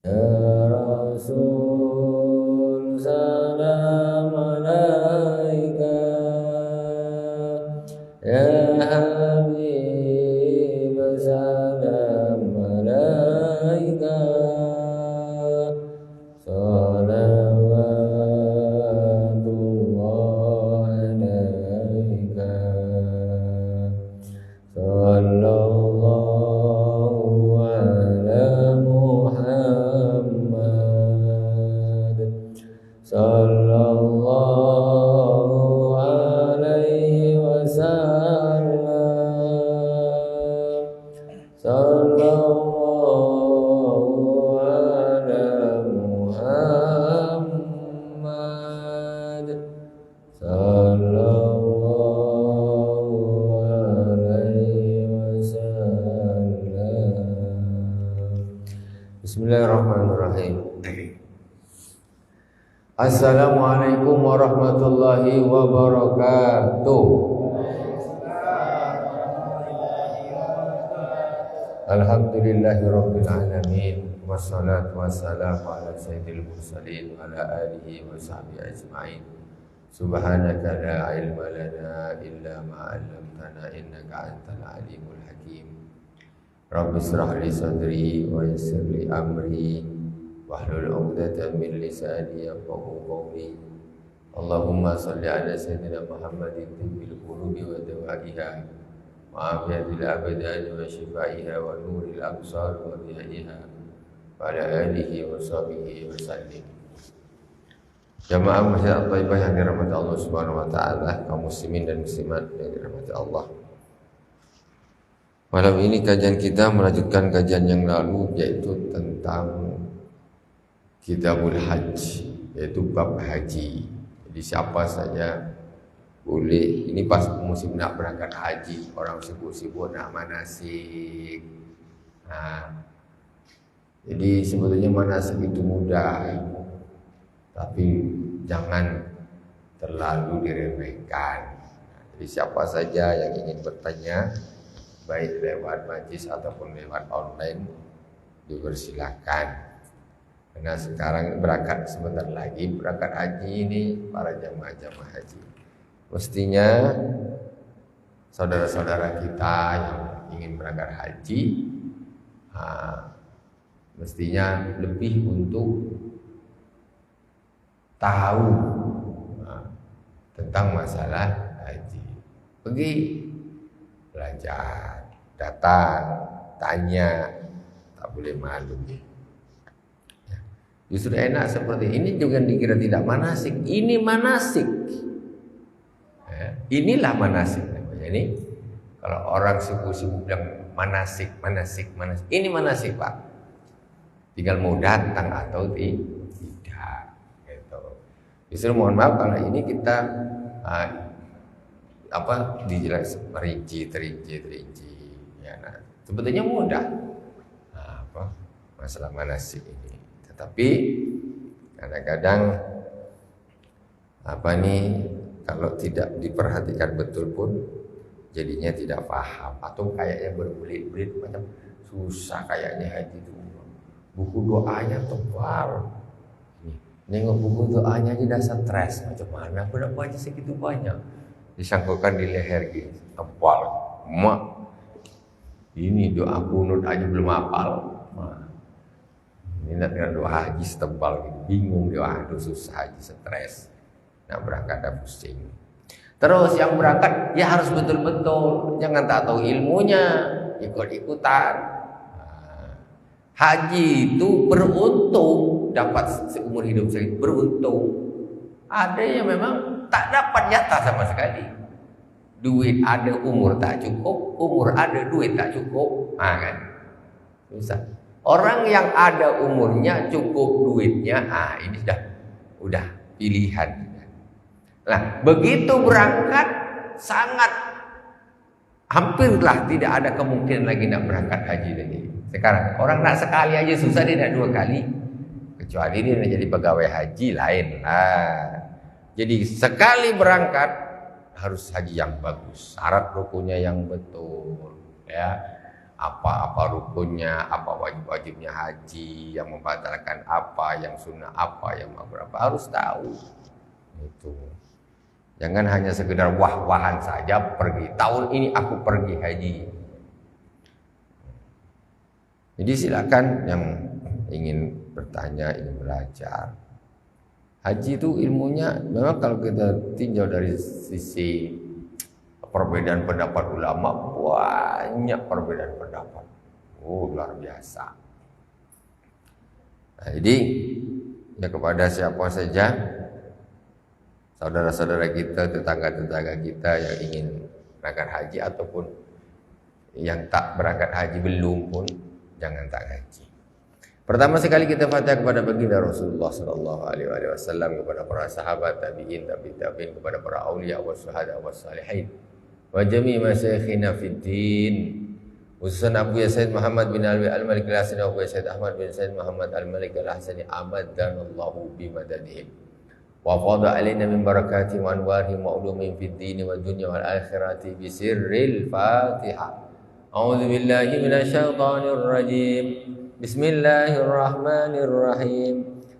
Ya Rasul salam alaika, Ya Habib salam alaika, salawatullah alaika, sallallahu ala Muhammad, sallallahu alaihi wasallam, sallallahu ala Muhammad, sallallahu alaihi wasallam. Bismillahirrahmanirrahim. Assalamualaikum warahmatullahi wabarakatuh. Alhamdulillahirabbil alamin, wassalatu wassalamu ala sayyidil mursalin wa ala alihi wa sahbihi ajmain. Subhanaka la ilma lana illa ma 'allamtana innaka antal alimul hakim. Rabbi shrah li sadri wa yassir li amri wahlul 'uqdatam min lisani yafqahu qawli. Allahumma shalli ala sayyidina Muhammadin tibbil qulubi wa dawaiha wa afiyatil abdani wa shifaiha wa nuril absar wa bihaiha wa ala alihi wa sahbihi wa sallim. Jamaah Masjid At-Thaibah yang dirahmati Allah Subhanahu wa taala, kaum muslimin dan muslimat yang dirahmati Allah. Malam ini kajian kita melanjutkan kajian yang lalu, yaitu tentang Kitabul Hajj, yaitu bab haji. Jadi siapa saja boleh, ini pas musim nak berangkat haji, orang sibuk-sibuk nak manasik. Nah, jadi sebetulnya manasik itu mudah, tapi jangan terlalu diremehkan. Jadi siapa saja yang ingin bertanya, baik lewat majlis ataupun lewat online, dipersilakan. Karena sekarang berangkat sebentar lagi berangkat haji ini para jamaah-jamaah haji. Mestinya saudara-saudara kita yang ingin berangkat haji, mestinya lebih untuk tahu tentang masalah haji. Pergi belajar, datang, tanya, tak boleh malu. Justru enak seperti ini juga dikira tidak manasik. Ini manasik. Inilah manasik namanya. Ini kalau orang sibuk-sibuk bilang manasik. Ini manasik, Pak. Tinggal mau datang atau tidak. Gitu. Justru mohon maaf kalau ini kita dijelas terinci. Ya, nah, sebetulnya mudah. Masalah manasik ini. Tetapi kadang-kadang kalau tidak diperhatikan betul pun jadinya tidak paham, atau kayaknya berbelit-belit macam susah kayaknya haji itu. Buku doanya tebal. Nengok buku doanya aja dah stres, macam mana aku nak baca segitu banyak. Disangkutkan di leher gini, tebal. Mak, ini doa kunut aja belum hafal. Ini nak doa haji setebal gitu. Bingung doa, aduh susah haji, stres. Nak berangkat dah pusing. Terus yang berangkat ya harus betul-betul, jangan tak tahu ilmunya, ikut-ikutan. Haji itu beruntung dapat seumur hidup sekali, beruntung. Ada yang memang tak dapat nyata sama sekali. Duit ada, umur tak cukup, umur ada, duit tak cukup. Kan? Susah. Orang yang ada umurnya, cukup duitnya, ini udah pilihan. Nah, begitu berangkat sangat hampirlah tidak ada kemungkinan lagi nak berangkat haji lagi. Sekarang orang nak sekali aja susah, dia nak dua kali. Kecuali dia nak jadi pegawai haji lain lah. Jadi sekali berangkat harus haji yang bagus, syarat rukunnya yang betul, ya. apa rukunnya, apa wajib-wajibnya haji, yang membatalkan apa, yang sunnah apa, yang makruh apa, harus tahu. Itu. Jangan hanya sekedar wah-wahan saja pergi. Tahun ini aku pergi haji. Jadi silakan yang ingin bertanya, ingin belajar. Haji itu ilmunya memang kalau kita tinjau dari sisi perbedaan pendapat ulama, banyak perbedaan pendapat. Luar biasa. Nah, jadi ya kepada siapa saja, saudara-saudara kita, tetangga-tetangga kita yang ingin berangkat haji ataupun yang tak berangkat haji belum pun, jangan tak haji. Pertama sekali kita Fatihah kepada baginda Rasulullah sallallahu alaihi wasallam, kepada para sahabat, tabi'in, tabi'in, kepada para aulia wa syuhada wa salihin, wa jami' masyayikhina fid din, khususan Abu Said Muhammad bin Alwi Al-Malik Al-Hasani, Abu Said Ahmad bin Said Muhammad Al-Malik Al-Hasani, amaddanallahu bimadadihim wa fadha alaina min barakatihim wa anwarihim wa ulumihim fid din wa dunya wal akhirati bi sirril Fatihah. A'udzu billahi minasyaitonir rajim. Bismillahirrahmanirrahim.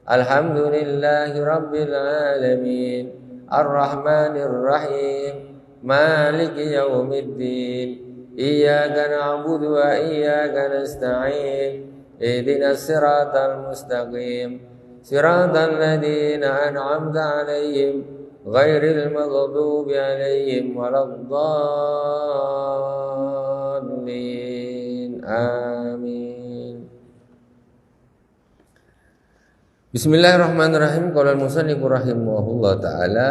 Alhamdulillahi rabbil alamin. Arrahmanir rahim. Maliki yaumiddin. Iyyaka na'budu wa iyyaka nasta'in. Ihdinas siratal mustaqim. Siratal ladzina an'amta 'alaihim ghairil maghdubi 'alaihim waladdallin. Amin. Bismillahirrahmanirrahim. Qala al-musannif rahimahullah taala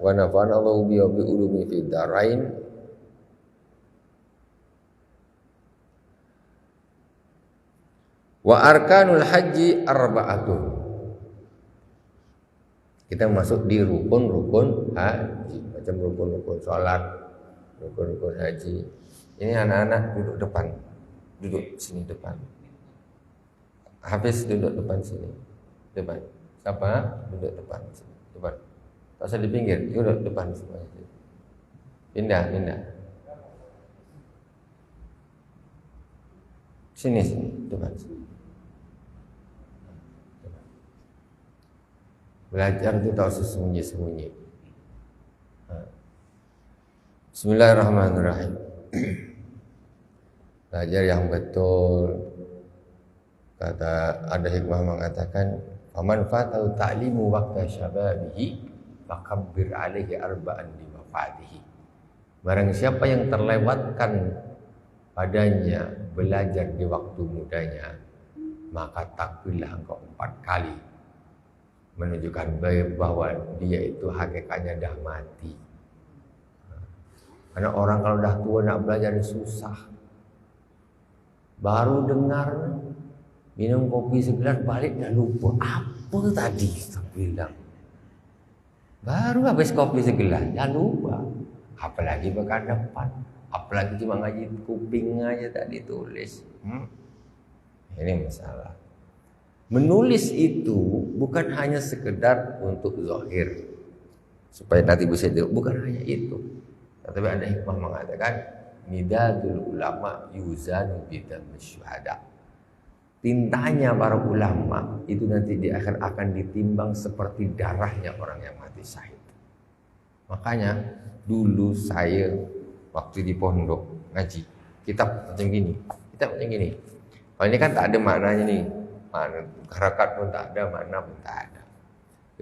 wa nafa'ana Allahu bi ulumi fid darain. Wa arkanul haji arba'atun. Kita masuk di rukun-rukun haji, macam rukun-rukun salat, rukun-rukun haji. Ini anak-anak duduk depan. Duduk sini depan. Hafiz duduk depan sini. Depan. Siapa? Duduk depan sini. Depan. Tak usah di pinggir, duduk depan semua. Pindah. Sini, depan sini. Belajar itu tak usah sembunyi-sembunyi. Bismillahirrahmanirrahim. Belajar yang betul. Kata ada hikmah mengatakan, "Faman fatau ta'limu waqta syababihi fakabbir alaihi arba'an li mafadihi." Barang siapa yang terlewatkan padanya belajar di waktu mudanya, maka takbirlah engkau 4 kali, menunjukkan bahwa dia itu hakikatnya dah mati. Karena orang kalau dah tua nak belajar susah. Baru dengar minum kopi segelas balik dah lupa apa tadi saya bilang. Baru habis kopi segelas dah lupa. Apalagi pekan depan, apalagi cuma ngaji kuping aja tak ditulis. Ini masalah. Menulis itu bukan hanya sekedar untuk zahir supaya nanti bisa dilihat, bukan hanya itu. Tetapi ada hikmah mengatakan nidadul ulama yuzanu bidam syuhada. Tintanya para ulama itu nanti akan ditimbang seperti darahnya orang yang mati syahid. Makanya dulu saya waktu di pondok ngaji kitab macam gini. Kalau ini kan tak ada maknanya nih. Makna harakat pun tak ada, makna pun tak ada.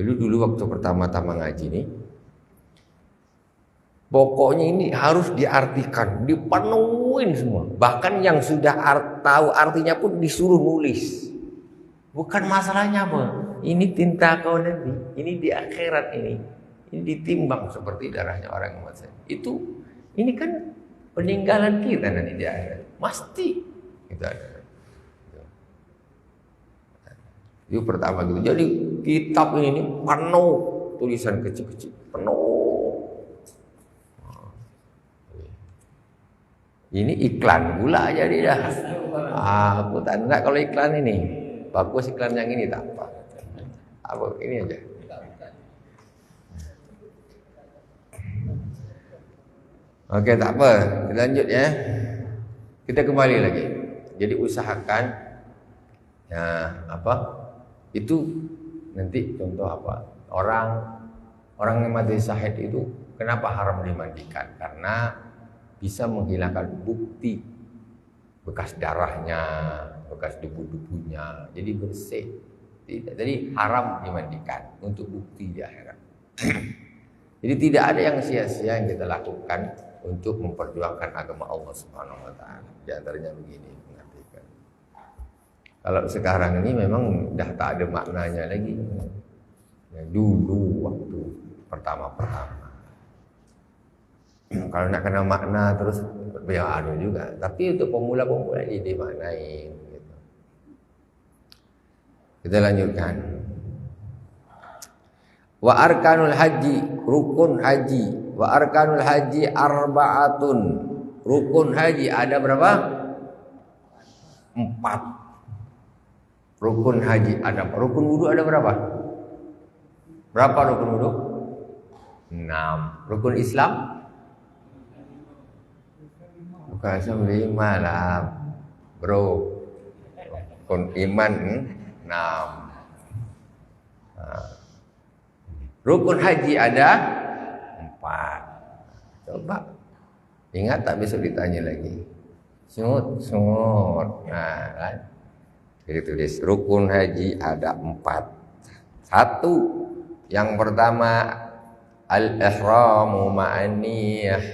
Dulu waktu pertama-tama ngaji nih, pokoknya ini harus diartikan, dipenuhin semua. Bahkan yang sudah tahu artinya pun disuruh nulis. Bukan masalahnya apa. Ini tinta kau nanti, ini di akhirat ini ditimbang seperti darahnya orang yang mati. Ini kan peninggalan kita nanti di akhirat. Pasti kita ada. Itu pertama gitu. Jadi kitab ini penuh tulisan kecil-kecil, penuh. Ini iklan pula jadi dah. Aku tak enggak kalau iklan ini. Bagus iklan yang ini tak apa. Apa ini aja. Oke, tak apa. Kita lanjut ya. Kita kembali lagi. Jadi usahakan ya itu nanti contoh orang yang mati syahid itu kenapa haram dimandikan? Karena bisa menghilangkan bukti bekas darahnya, bekas debu-debunya, jadi bersih. Jadi haram dimandikan untuk bukti di akhirat. Jadi tidak ada yang sia-sia yang kita lakukan untuk memperjuangkan agama Allah Subhanahu wa taala. Di antaranya begini, mengartikan. Kalau sekarang ini memang dah tak ada maknanya lagi. Ya, dulu waktu pertama-pertama. Kalau nak kena makna terus ya ada juga. Tapi untuk pemula-pemula ini dimaknain gitu. Kita lanjutkan. Wa arkanul haji, rukun haji. Wa arkanul haji arba'atun. Rukun haji ada berapa? 4. Rukun haji ada. Rukun wudu ada berapa? Berapa rukun wudu? 6. Rukun Islam? Bukan 5 lah, bro. Rukun iman 6. Rukun haji ada 4. Coba ingat tak besok ditanya lagi. Sungut. Nah, kan? Jadi tulis rukun haji ada 4. 1, yang pertama al-ihramu ma'aniyah,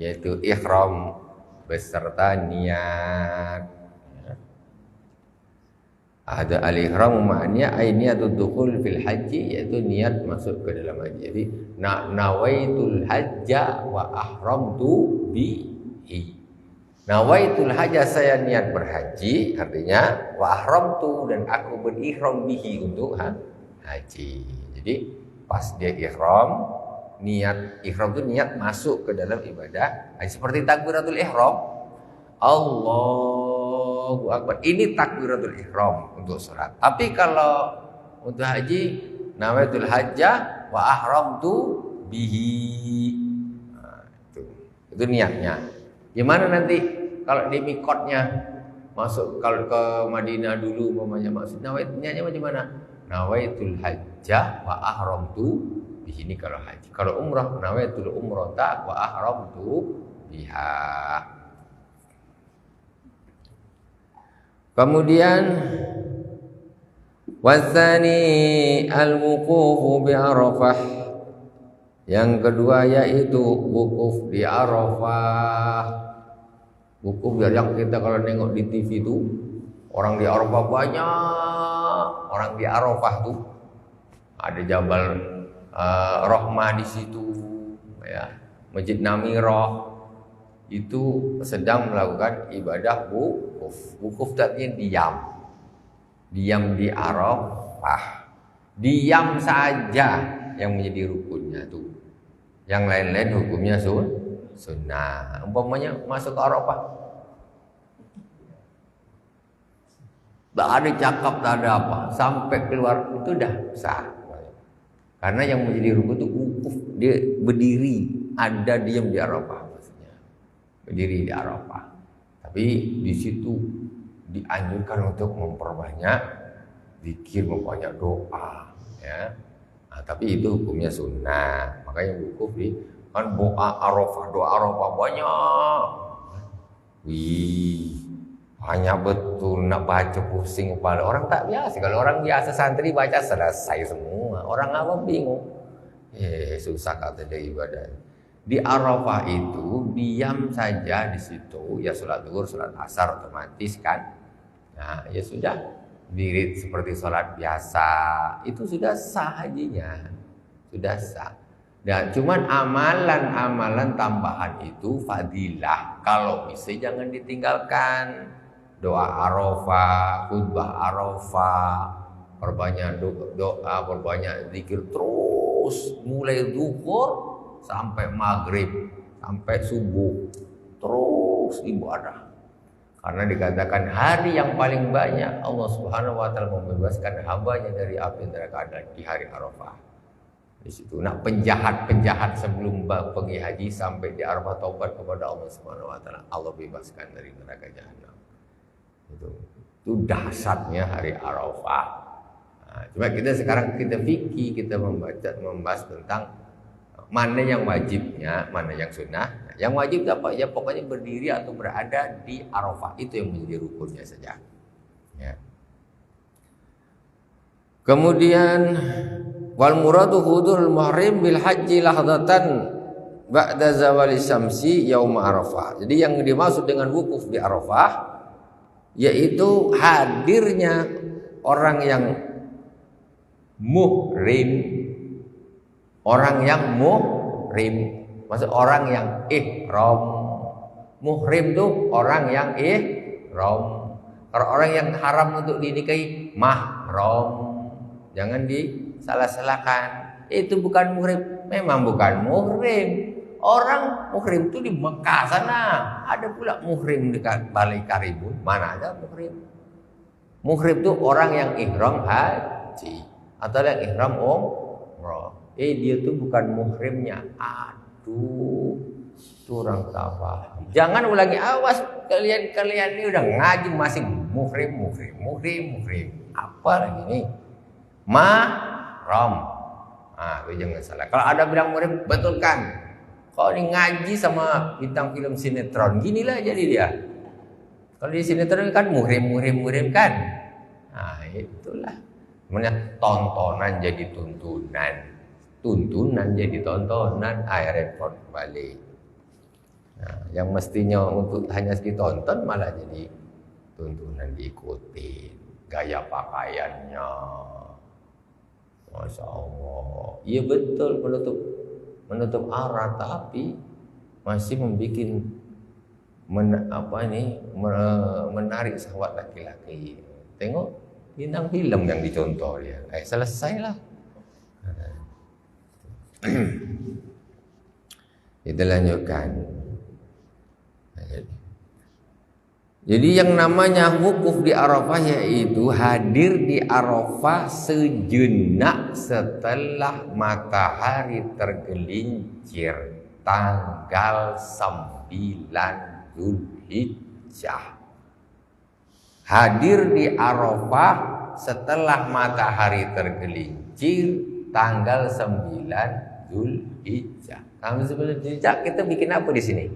yaitu ihram beserta niat. Ada al-ihramu ma'aniyah ay niatul dukhul fil haji, yaitu niat masuk ke dalam haji. Jadi nawaitul hajja wa ahramtu bihi. Nawaitul hajja, saya niat berhaji, artinya wa ahramtu, dan aku berihram bihi untuk haji. Jadi pas dia ihram, niat ihram itu niat masuk ke dalam ibadah haji, seperti takbiratul ihram. Allahu Akbar. Ini takbiratul ihram untuk sholat. Tapi kalau untuk haji, nawaitul hajja wa ahramtu bihi. Nah, itu niatnya. Gimana nanti kalau di mikotnya masuk, kalau ke Madinah dulu umpamanya maksud niatnya bagaimana? Nawaitul hajja wa ahramtu bihi. Ini kalau haji. Kalau umrah, nawaitul umrata wa ahramtu biha. Kemudian wasani al-wuqufu bi Arafah. Yang kedua yaitu wukuf di Arafah. Wukuf yang kita kalau nengok di TV itu orang di Arafah banyak. Orang di Arafah tuh ada Jabal Rahmah di situ, ya, Masjid Namirah itu sedang melakukan ibadah wukuf. Wukuf artinya diam di Arafah, diam saja yang menjadi rukunnya tuh. Yang lain-lain hukumnya sunnah. Umpamanya masuk ke Arafah, tak ada cakap, tak ada apa, sampai keluar itu dah sah. Karena yang menjadi rukun itu wukuf, dia berdiri, ada diam di Arafah, maksudnya berdiri di Arafah. Tapi di situ dianjurkan untuk memperbanyak zikir, memperbanyak doa, ya. Nah, tapi itu hukumnya sunnah. Makanya wukuf kan doa Arafah banyak. Wih, banyak betul, nak baca pusing kepala. Orang tak biasa. Kalau orang biasa santri baca selesai semua. Orang awam bingung. Susah kata dia ibadah. Di Arafah itu diam saja di situ. Ya sholat zuhur, sholat asar otomatis kan. Nah, ya sudah. Diri seperti sholat biasa. Itu sudah sah hajinya. Sudah sah. Dan cuman amalan-amalan tambahan itu fadilah. Kalau bisa jangan ditinggalkan. Doa Arafah, khutbah Arafah, perbanyak doa, perbanyak zikir terus, mulai zuhur sampai maghrib, sampai subuh, terus ibadah. Karena dikatakan hari yang paling banyak Allah Subhanahu wa taala membebaskan hambanya dari api neraka adalah di hari Arafah. di situ. Nah, penjahat-penjahat sebelum pergi haji sampai di Arafah taubat kepada Allah Subhanahu wa taala, Allah bebaskan dari neraka jahanam. Itu dahsyatnya hari Arafah. Nah, cuma sekarang kita fikih, kita membahas tentang mana yang wajibnya, mana yang sunnah. Yang wajib apa? Ya pokoknya berdiri atau berada di Arafah, itu yang menjadi rukunnya saja. Ya. Kemudian wal muradu hudurul muhrim bil haji lahdatan ba'da zawali syamsi yaum Arafah. Jadi yang dimaksud dengan wukuf di Arafah yaitu hadirnya orang yang muhrim. Orang yang muhrim, maksud orang yang ihram. Muhrim tuh orang yang ihram. Kalau orang yang haram untuk dinikahi mahram. Jangan disalah-salahkan. Itu bukan muhrim. Memang bukan muhrim. Orang muhrim itu di Mekah sana. Ada pula muhrim dekat Balai Karibun. Mana ada muhrim? Muhrim itu orang yang ihram haji atau yang ihram umrah. Dia tuh bukan muhrimnya. Aduh, itu orang tak paham. Jangan ulangi, awas kalian ini udah ngaji masih muhrim. Apa lagi nih? Mahram. Itu jangan salah. Kalau ada bilang muhrim, betulkan. Kalau ini ngaji sama bintang film sinetron, ginilah jadi dia. Kalau di sinetron kan muhrim kan. Nah, itulah. Sebenarnya tontonan jadi tuntunan. Tuntunan jadi tontonan, repot balik. Nah, yang mestinya untuk hanya ditonton malah jadi tuntunan diikuti. Gaya pakaiannya. Masya Allah. Iya betul menutup aurat, tapi masih membuat menarik syahwat laki-laki. Tengok bintang film yang dicontoh dia. Selesailah. Kita lanjutkan. Jadi yang namanya wukuf di Arafah yaitu hadir di Arafah sejenak setelah matahari tergelincir tanggal 9 Zulhijjah. Hadir di Arafah setelah matahari tergelincir tanggal 9 Zulhijjah. Tanggal 9 Zulhijjah kita bikin apa di sini?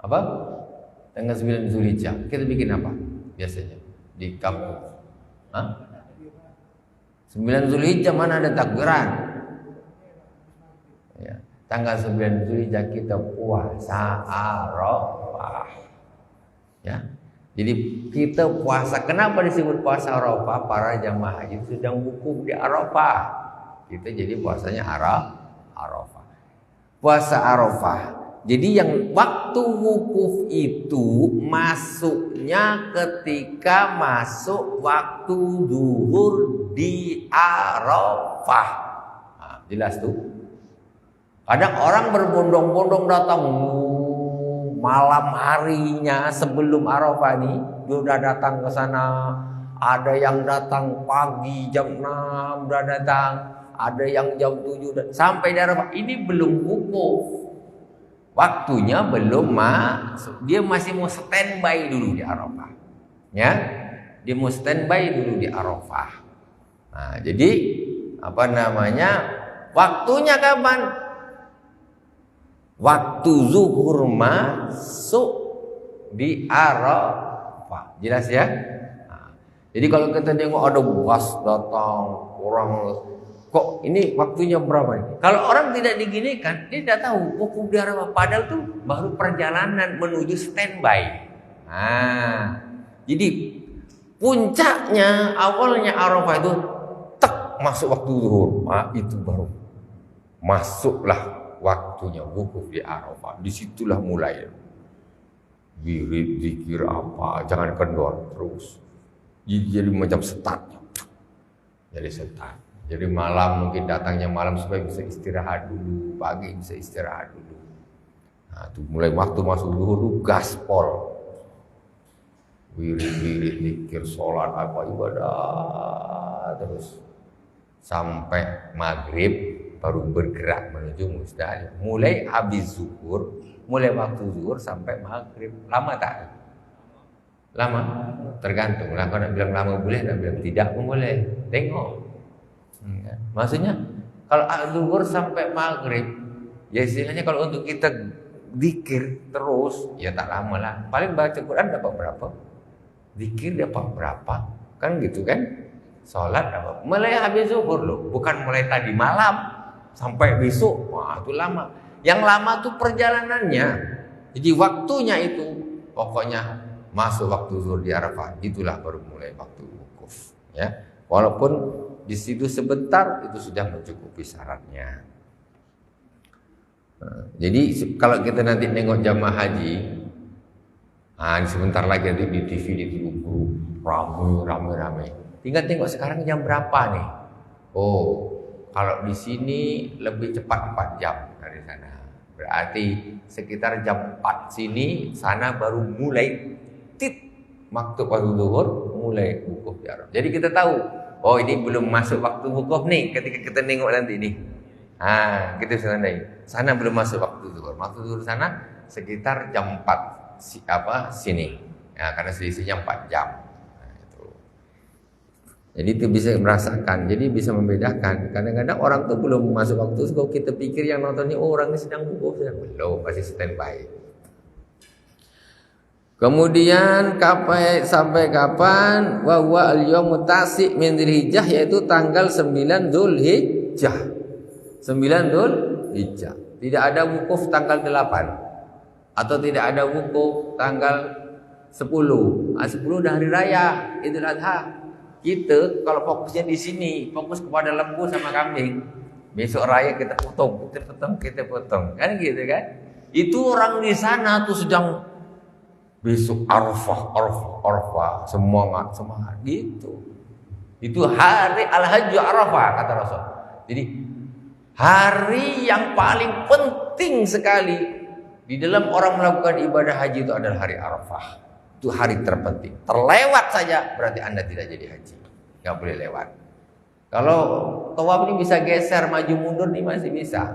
Apa? Tanggal 9 Zulhijjah kita bikin apa biasanya di kampung? 9 Zulhijjah mana ada takbiran? Ya, tanggal 9 Zulhijjah kita puasa Arafah. Ya. Jadi kita puasa. Kenapa disebut puasa Arafah? Para jamaah haji sedang wukuf di Arafah. Kita jadi puasanya Arafah. Puasa Arafah. Jadi yang waktu wukuf itu masuknya ketika masuk waktu zuhur di Arafah. Nah, jelas tuh. Kadang orang berbondong-bondong datang malam harinya sebelum Arafah nih, dia udah datang ke sana. Ada yang datang pagi jam 6 udah datang, ada yang jam 7 sampai di Arafah. Ini belum wukuf. Waktunya belum masuk. Dia masih mau standby dulu di Arafah. Ya. Dia mau standby dulu di Arafah. Nah, jadi waktunya kapan? Waktu zuhur masuk di Arafah. Jelas ya? Nah, jadi kalau kita tengok ada bus datang, orang kok ini waktunya berapa nih? Kalau orang tidak diginikan, dia tidak tahu wukuf di Arafah. Padahal tuh baru perjalanan menuju standby. Nah, jadi puncaknya awalnya Arafah itu masuk waktu zuhur. Itu baru masuklah waktunya wukuf di Arafah. Disitulah mulai wirid, zikir apa, jangan kendor terus. Jadi macam setat. Jadi setat. Jadi malam mungkin datangnya malam supaya bisa istirahat dulu, pagi bisa istirahat dulu. Nah, itu mulai waktu masuk zuhur itu gaspol. wirid-wirid, zikir, sholat, apa ibadah terus sampai maghrib baru bergerak menuju Musdalifah. Mulai habis zuhur, mulai waktu zuhur sampai maghrib. Lama tak? Lama? Tergantung lah. Kalau nak bilang lama boleh, nak bilang tidak pun boleh. Tengok. Maksudnya kalau zuhur sampai maghrib, ya istilahnya kalau untuk kita zikir terus, ya tak lama lah. Paling baca Quran dapat berapa? Zikir dapat berapa? Kan gitu kan? Sholat dapat. Mulai habis zuhur loh, bukan mulai tadi malam sampai besok. Wah, itu lama. Yang lama tuh perjalanannya. Jadi waktunya itu pokoknya masuk waktu zuhur di Arafah, itulah baru mulai waktu wukuf, ya. Walaupun di situ sebentar itu sudah mencukupi syaratnya. Jadi kalau kita nanti nengok jamaah haji, sebentar lagi nanti di TV di ramai. Tinggal tengok sekarang jam berapa nih. Oh, kalau di sini lebih cepat 4 jam dari sana. Berarti sekitar jam 4 sini, sana baru mulai waktu zuhur mulai wukuf di Arafah. Jadi kita tahu, oh ini belum masuk waktu wukuf nih ketika kita nengok nanti nih. Kita bisa tandai. Sana belum masuk waktu zuhur. Waktu zuhur sana sekitar jam 4 sini. Ya, karena selisihnya 4 jam. Itu. Jadi itu bisa merasakan, jadi bisa membedakan. Kadang-kadang orang tuh belum masuk waktu, kalau kita pikir yang nonton ini orang ini sedang wukuf, belum, masih standby. Kemudian sampai kapan? Wa huwa al-yaumut tasi' min Dzulhijjah, yaitu tanggal 9 Dzulhijjah. 9 Dzulhijjah. Tidak ada wukuf tanggal 8 atau tidak ada wukuf tanggal 10. 10 dah hari raya Idul Adha. Kita kalau fokusnya di sini, fokus kepada lembu sama kambing. Besok raya kita potong. Kan gitu kan? Itu orang di sana tuh sedang besok Arafah, semangat gitu. Itu hari Al-Hajj Arafah kata Rasul. Jadi hari yang paling penting sekali di dalam orang melakukan ibadah haji itu adalah hari Arafah. Itu hari terpenting. Terlewat saja berarti Anda tidak jadi haji. Enggak boleh lewat. Kalau tawaf ini bisa geser maju mundur nih masih bisa.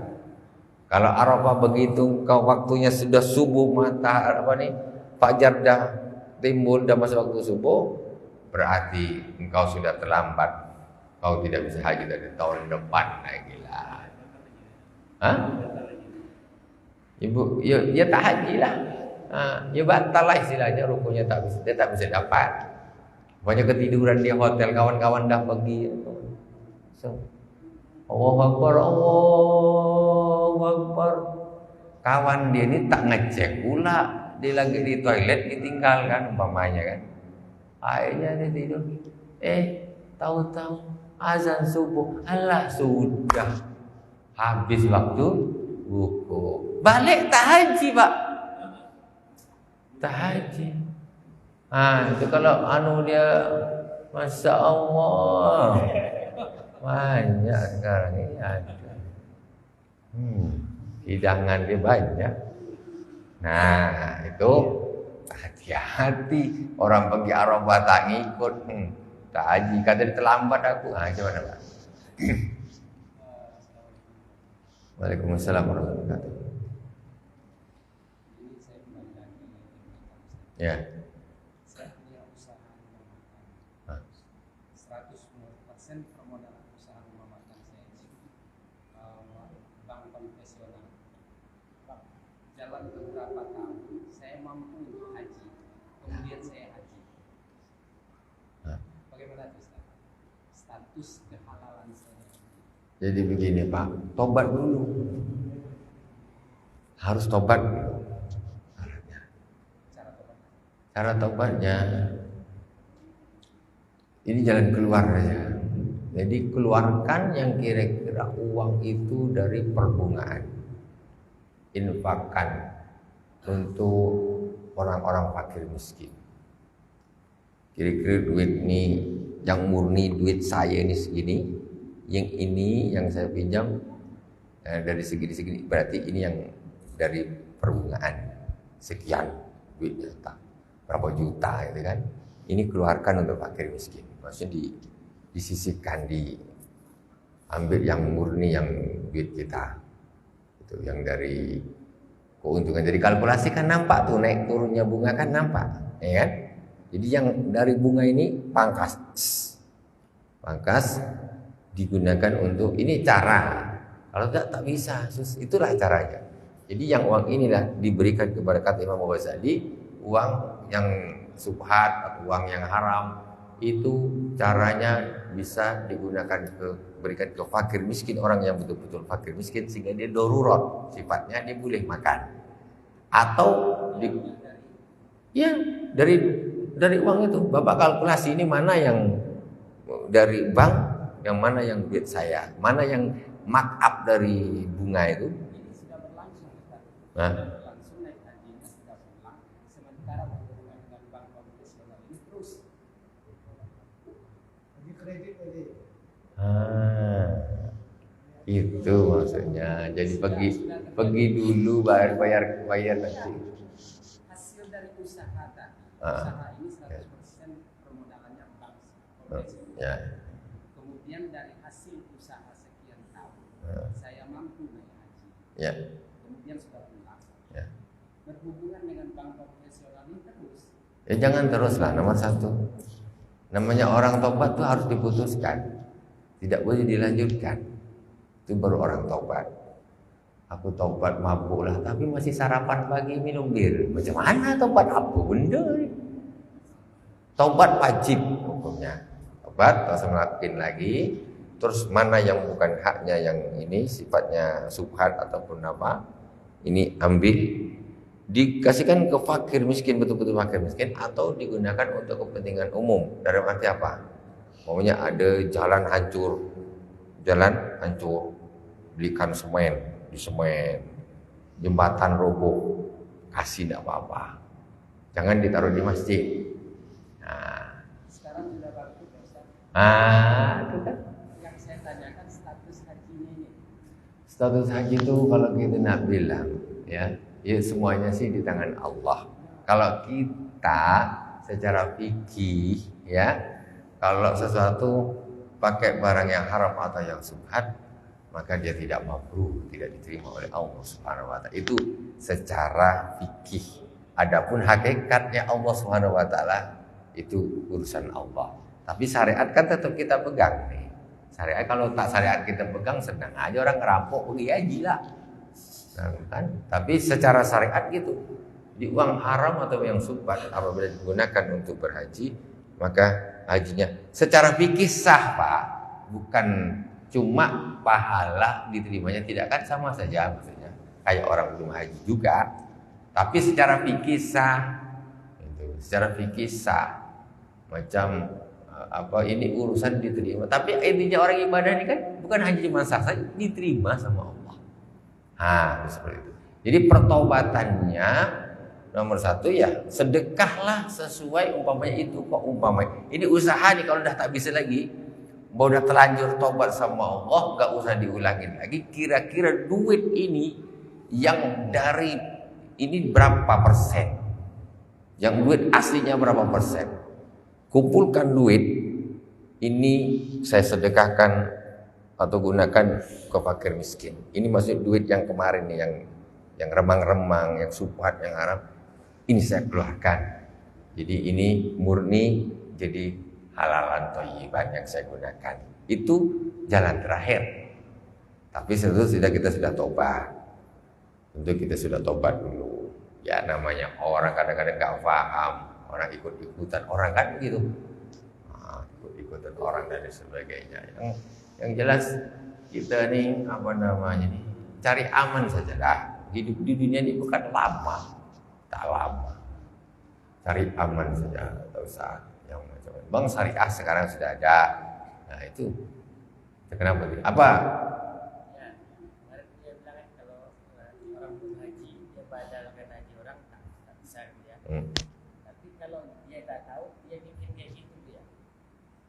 Kalau Arafah begitu waktunya sudah subuh fajar dah timbul, dah masuk waktu subuh, berarti engkau sudah terlambat. Kau tidak bisa haji dari tahun depan lagi lah. Ibu, ya tak haji lah. Ya batal lah istilahnya, rukunya dia tak bisa dapat. Banyak ketiduran di hotel, kawan-kawan dah pergi. Allahu Akbar, Allahu Akbar. Kawan dia ini tak ngecek pula. Dia lagi di toilet ditinggalkan umpamanya kan. Akhirnya dia tidur. Tahu-tahu azan subuh. Alah sudah habis waktu wukuf. Balik tak haji, Pak. Tak haji. Itu kalau dia Masya Allah. Banyak sekarang ini ada. Hidangan dia banyak. Nah itu hati-hati, orang pergi Arafah tak ngikut, tak haji, kata dia terlambat aku. Gimana Pak? Waalaikumsalam warahmatullahi wabarakatuh. Ya. Saya punya usaha rumah makan. 100% permodalan usaha rumah makan saya bank konvensional. Jalan beberapa tahun, saya mampu untuk haji. Kemudian saya haji. Bagaimana itu Ustaz? Status kehalalan saya. Jadi begini Pak, tobat dulu. Harus tobat dulu. Cara tobatnya, ini jalan keluar aja. Jadi keluarkan yang kira-kira uang itu dari perbungaan. Infakkan untuk orang-orang fakir miskin. Kira-kira duit ini yang murni duit saya ini segini, yang ini yang saya pinjam dari segini berarti ini yang dari perbungaan sekian duitnya tak. berapa juta gitu kan. Ini keluarkan untuk fakir miskin. Maksudnya disisihkan, diambil yang murni, yang duit kita. Itu yang dari keuntungan. Jadi kalkulasi kan nampak tuh naik turunnya bunga kan nampak, ya kan? Jadi yang dari bunga ini pangkas digunakan untuk ini cara. Kalau tidak tak bisa, itulah caranya. Jadi yang uang inilah diberikan kepada kata Imam Ghazali, uang yang subhat atau uang yang haram itu caranya bisa digunakan berikan ke fakir miskin, orang yang betul-betul fakir miskin sehingga dia darurat sifatnya, dia boleh makan. Atau dari uang itu Bapak kalkulasi ini mana yang dari bank, yang mana yang duit saya, mana yang markup dari bunga itu. Ini sudah berlangsung, Ustaz. Nah, Sudah berlangsung, naik hajinya sudah pulang. Sementara hubungan dengan bank konvensional ini terus. Jadi kredit aja. Itu maksudnya. Jadi pergi dulu bayar nanti. Hasil dari usaha tadi, usaha ini 100% permodalannya bank konvensional. Ya. Kemudian dari hasil usaha sekian tahun, saya mampu naik haji. Ya. Kemudian sudah pulang. Ya. Berhubungan dengan bank konvensional ini terus. Ya jangan teruslah, nomor satu. Namanya orang tobat tuh harus diputuskan, tidak boleh dilanjutkan. Itu baru orang tobat. Aku tobat mabuk lah, tapi masih sarapan pagi minum bir. Macam mana tobat apa benda ni? Tobat wajib hukumnya. Tobat langsung ngelakuin lagi. Terus mana yang bukan haknya, yang ini sifatnya subhat ataupun apa, ini ambil, dikasihkan ke fakir miskin, betul-betul fakir miskin, atau digunakan untuk kepentingan umum. Dalam arti apa? Maunya ada jalan hancur, belikan semen, jembatan roboh, kasih tidak apa-apa, jangan ditaruh di masjid. Nah, Sekarang sudah bagus, ya, Ustaz. itu kan. Yang saya tanyakan status hajinya ini. Status haji itu kalau kita nak bilang, ya semuanya sih di tangan Allah. Kalau kita secara fikih, ya, kalau sesuatu pakai barang yang haram atau yang subhat, maka dia tidak makruh, tidak diterima oleh Allah Subhanahu wa taala. Itu secara fikih. Adapun hakikatnya Allah Subhanahu wa taala itu urusan Allah. Tapi syariat kan tetap kita pegang nih. Syariat, kalau tak syariat kita pegang, senang aja orang ngerampok pergi haji lah. Nah, kan? Tapi secara syariat gitu. Di uang haram atau yang subhat apabila digunakan untuk berhaji, maka hajinya secara fikih sah, Pak. Bukan cuma pahala diterimanya, tidak, kan sama saja maksudnya. Kayak orang belum haji juga. Tapi secara fikih sah. Itu. Secara fikih sah. Macam apa ini urusan diterima. Tapi intinya orang ibadah ini kan bukan haji cuma sah saja, diterima sama Allah. Seperti itu. Jadi pertaubatannya nomor satu ya sedekahlah sesuai umpamanya itu. Kok umpamanya ini usaha nih, kalau udah tak bisa lagi, udah terlanjur tobat sama Allah, gak usah diulangin lagi. Kira-kira duit ini yang dari ini berapa persen, yang duit aslinya berapa persen, kumpulkan duit ini, saya sedekahkan atau gunakan ke fakir miskin. Ini maksud duit yang kemarin nih, yang remang-remang, yang subhat, yang haram, ini saya keluarkan. Jadi ini murni jadi halalan thayyiban yang saya gunakan. Itu jalan terakhir. Tapi sudah kita sudah tobat. Tentu kita sudah tobat dulu. Ya namanya orang kadang-kadang nggak paham, orang ikut-ikutan orang kan gitu. Ikut-ikutan orang dan sebagainya. Yang jelas kita nih cari aman saja dah. Hidup di dunia ini bukan lama, tak lama. Cari aman saja, tak usah yang macam Bank syariah sekarang sudah ada. Nah itu kenapa? Apa? Ya, dia bilang kalau orang berhaji dia badalkan haji orang tak bisa dia. Tapi kalau dia tak tahu, dia bikin kayak gitu dia.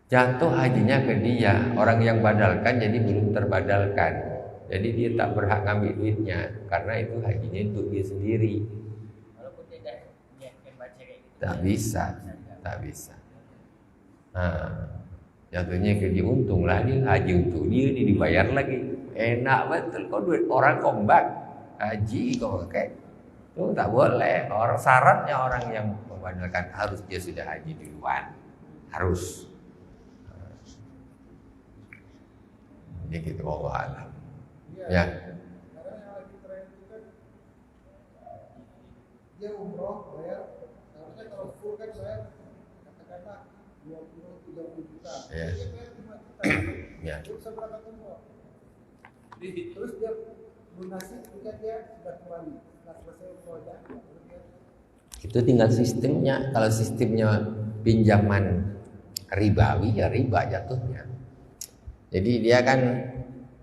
Jatuh hajinya ke dia, orang yang badalkan jadi belum terbadalkan. Jadi dia tak berhak ngambil duitnya karena itu hajinya untuk dia sendiri. Walaupun dia tidak niatkan baca kayak gitu, Tak bisa. Jatuhnya ke dia untung lah, dia haji untuk dia dibayar lagi. Enak betul kok, duit orang kombak haji kok pakai. Itu tak boleh. Syaratnya orang yang memandalkan harus dia sudah haji duluan. Harus. Jadi gitu, Allah alam. Ya. Karena yang lagi tren itu kan dia umroh bayar, harusnya kalau full kan bayar katakanlah 20-30 juta. Ya. Dia bayar 5 juta. Ya. Terus seberapa umroh? Terus dia lunasi ketika dia sudah kembali. Setelah selesai umrohnya, baru dia Itu tinggal sistemnya. Kalau sistemnya pinjaman ribawi, ya riba jatuhnya. Jadi dia kan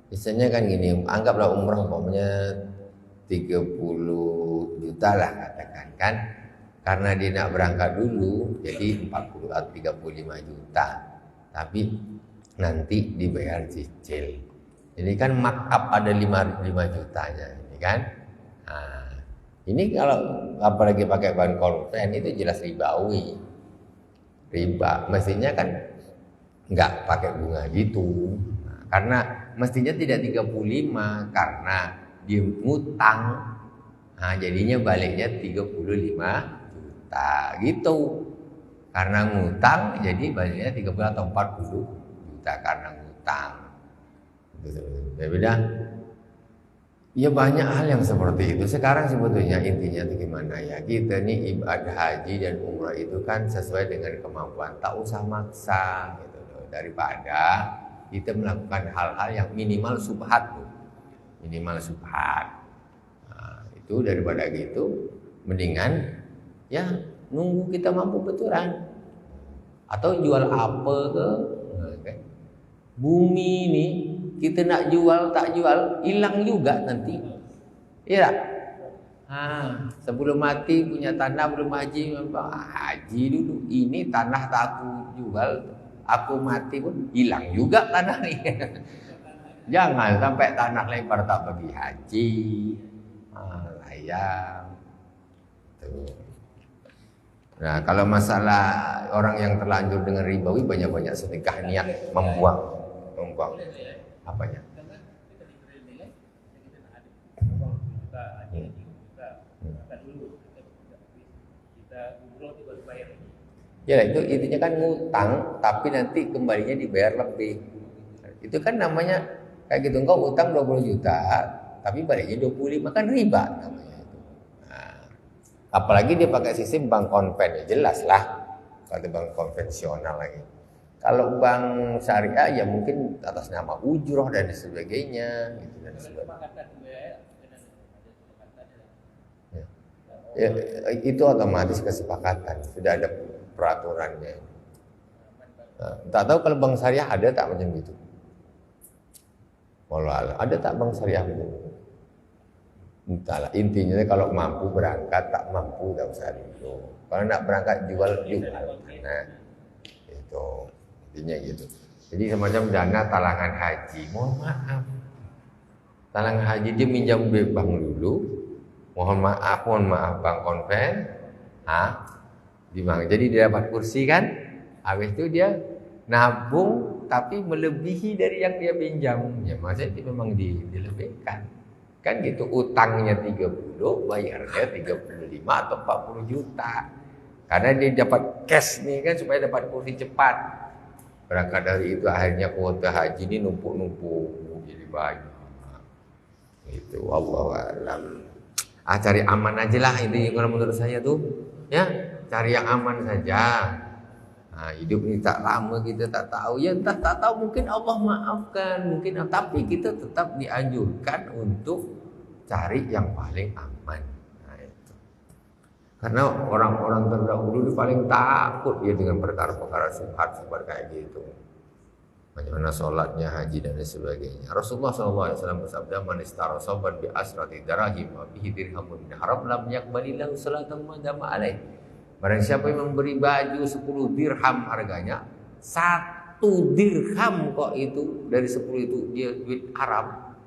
misalnya kan gini, anggaplah umroh umpamanya 30 juta lah katakan kan. Karena dia nak berangkat dulu jadi 40 atau 35 juta. Tapi nanti dibayar cicil. Jadi kan markup ada 5 jutanya, ini kan. Nah, ini kalau apalagi pakai bahan konven itu jelas ribawi. Riba, mestinya kan nggak pakai bunga gitu. Nah, karena mestinya tidak 35 karena dia ngutang. Nah, jadinya baliknya 35 juta gitu. Karena ngutang jadi baliknya 30 atau 40 juta karena ngutang. Beda. Ya banyak hal yang seperti itu. Sekarang sebetulnya intinya itu gimana ya? Kita nih ibadah haji dan umrah itu kan sesuai dengan kemampuan. Tak usah maksa gitu loh. Daripada kita melakukan hal-hal yang minimal subhat tuh. Minimal subhat. Nah, itu daripada gitu mendingan ya nunggu kita mampu betulan. Atau jual apa ke? Nah, kan? Bumi ini kita nak jual tak jual hilang juga nanti. Iya tak? Sebelum mati punya tanah belum haji, haji dulu. Ini tanah tak aku jual, aku mati pun hilang juga tanah ini. Jangan sampai tanah lebar tak bagi haji. Sayang. Tuh. Nah, kalau masalah orang yang terlanjur dengan ribawi banyak-banyak sedekah niat membuang. Apanya? Ya itu intinya kan ngutang tapi nanti kembalinya dibayar lebih. Itu kan namanya kayak gitu, engkau utang 20 juta tapi baliknya 25 kan riba namanya itu. Nah, apalagi dia pakai sistem bank konven, ya jelas lah kalau bank konvensional lagi. Kalau bank syariah ya mungkin atas nama ujroh dan sebagainya gitu dan sebagainya. Ya, itu otomatis kesepakatan, sudah ada peraturannya. Nah, tak tahu kalau bank syariah ada tak macam gitu. Walau ada tak bank syariah macam itu. Entahlah, intinya kalau mampu berangkat, tak mampu tak usah dulu. Kalau nak berangkat jual. Nah, itu. Gitu. Jadi semacam dana talangan haji. Mohon maaf. Talangan haji dia minjam duit bank dulu. Mohon maaf bank konven. Jadi dia dapat kursi kan. Habis itu dia nabung tapi melebihi dari yang dia pinjam. Ya maksudnya itu memang dilebihkan. Kan gitu, utangnya 30, bayarnya 35 atau 40 juta. Karena dia dapat cash nih kan supaya dapat kursi cepat. Berangkat dari itu akhirnya kuota haji ini numpuk-numpuk jadi banyak. Itu Allah alam. Cari aman aja lah itu kalau menurut saya tuh, ya cari yang aman saja. Nah, hidup ini tak lama kita tak tahu, ya entah tak tahu mungkin Allah maafkan, mungkin tapi kita tetap dianjurkan untuk cari yang paling aman. Karena orang-orang terdahulu itu paling takut dia dengan perkara-perkara subhat kayak gitu. Bagaimana sholatnya, haji dan sebagainya. Rasulullah SAW bersabda, "Man istara saban bi asrati darahim wa bihi dirhamun min haram lam yaqbalillahu salatan ma dama alaih." Barang siapa yang memberi baju 10 dirham harganya, 1 dirham kok itu dari 10 itu dia duit haram,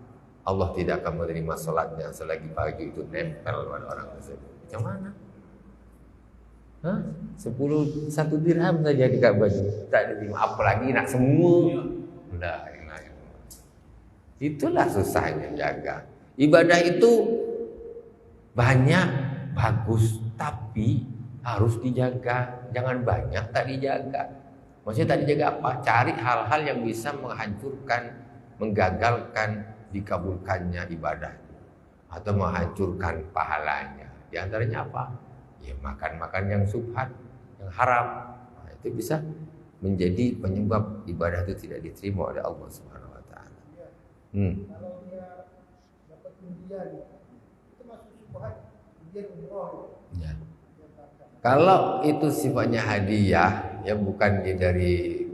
Allah tidak akan menerima sholatnya selagi baju itu nempel pada orang tersebut. Macam mana? Satu dirham saja di Ka'bah tak diterima, apalagi nak semua. Itulah susahnya jaga. Ibadah itu banyak, bagus, tapi harus dijaga. Jangan banyak tak dijaga. Maksudnya tak dijaga apa? Cari hal-hal yang bisa menghancurkan, menggagalkan dikabulkannya ibadah atau menghancurkan pahalanya. Di antaranya apa? Ya makan-makan yang subhat, yang haram. Nah, itu bisa menjadi penyebab ibadah itu tidak diterima oleh Allah Subhanahu wa taala. Kalau dia dapat undian, itu masuk subhat, undian umroh. Ya. Kalau itu sifatnya hadiah, ya bukan dari